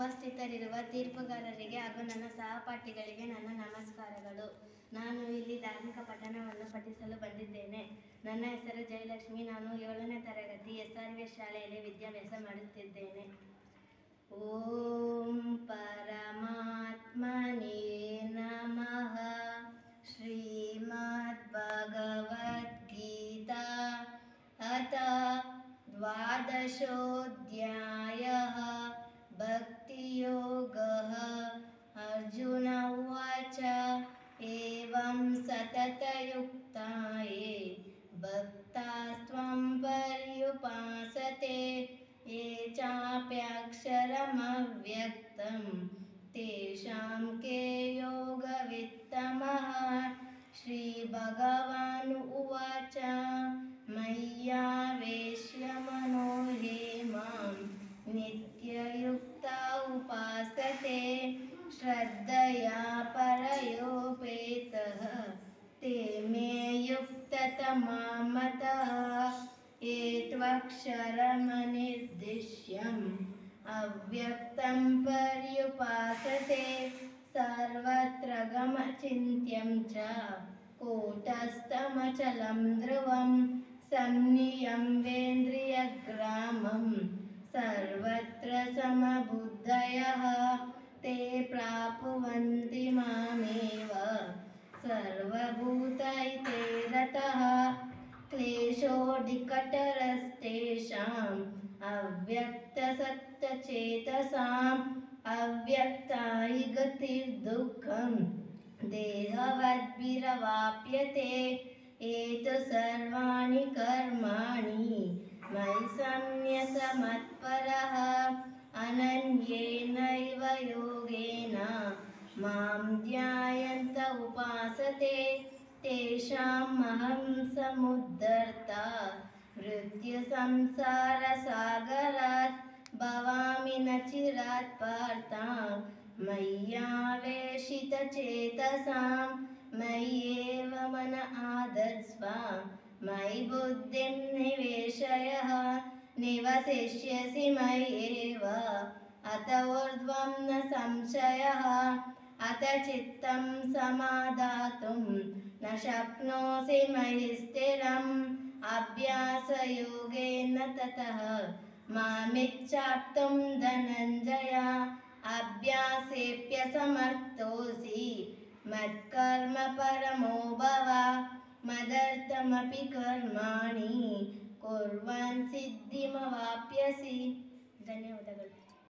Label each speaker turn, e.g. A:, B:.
A: ಉಪಸ್ಥಿತರಿರುವ ತೀರ್ಪುಗಾರರಿಗೆ ಹಾಗೂ ನನ್ನ ಸಹಪಾಠಿಗಳಿಗೆ ನನ್ನ ನಮಸ್ಕಾರಗಳು. ನಾನು ಇಲ್ಲಿ ಧಾರ್ಮಿಕ ಪಠಣವನ್ನು ಪಠಿಸಲು ಬಂದಿದ್ದೇನೆ. ನನ್ನ ಹೆಸರು ಜಯಲಕ್ಷ್ಮಿ. ನಾನು 7ನೇ ತರಗತಿ SRVS ಶಾಲೆಯಲ್ಲಿ ವಿದ್ಯಾಭ್ಯಾಸ ಮಾಡುತ್ತಿದ್ದೇನೆ. ಓಂ ಪರಮಾತ್ಮನೇ ನಮಃ. ಶ್ರೀಮದ್ ಭಗವದ್ಗೀತಾ ಅಥ ದ್ವಾದಶೋऽಧ್ಯಾಯः ಭಕ್ತಿಯೋಗः. अर्जुन उवाच एवं सततयुक्ता ये भक्तास्त्वं पर्युपासते ये चाप्यक्षरमव्यक्तं तेषां के योगवित्तमः. श्रीभगवान् उवाच मय्यावेश्य मनो ये मां नित्ययुक्ता उपासते श्रद्धया परयोपेतः ते मे युक्ततमा मतः. ये त्वक्षरमनिर्दिश्यम् अव्यक्तं पर्युपासते सर्वत्र गमचिन्त्यं च कूटस्थमचलं ध्रुवं संनियम्येन्द्रियग्रामं सर्वत्र समबुद्धयः ते प्राप्नुवन्ति मामेव सर्वभूतैते रतः. क्लेशोऽधिकतरस्तेषाम् अव्यक्तसक्तचेतसाम् अव्यक्ता हि गतिर्दुःखं देहवद्भिरवाप्यते. एतु सर्वाणि कर्माणि मयि सन्न्यस्य मत्परः अनन्येनैव योगेन मां ध्यायन्त उपासते तेषामहं समुद्धर्ता मृत्युसंसारसागरात् भवामि न चिरात् पार्थ. मय्यावेशितचेतसां मय्येव मन आधत्स्व मयि बुद्धिं निवेशय निवसिष्यसि मय्येव अत ऊर्ध्वं न संशयः. अत चित्तं समादातुं न शक्नोषि मयि स्थिरम् अभ्यासयोगेन ततः मामिच्छाप्तुं धनञ्जय. अभ्यासेऽप्यसमर्थोऽसि मत्कर्म परमो भव. मदर्थमपि कर्माणि कुर्वन् सिद्धिमवाप्स्यसि. ಧನ್ಯವಾದಗಳು.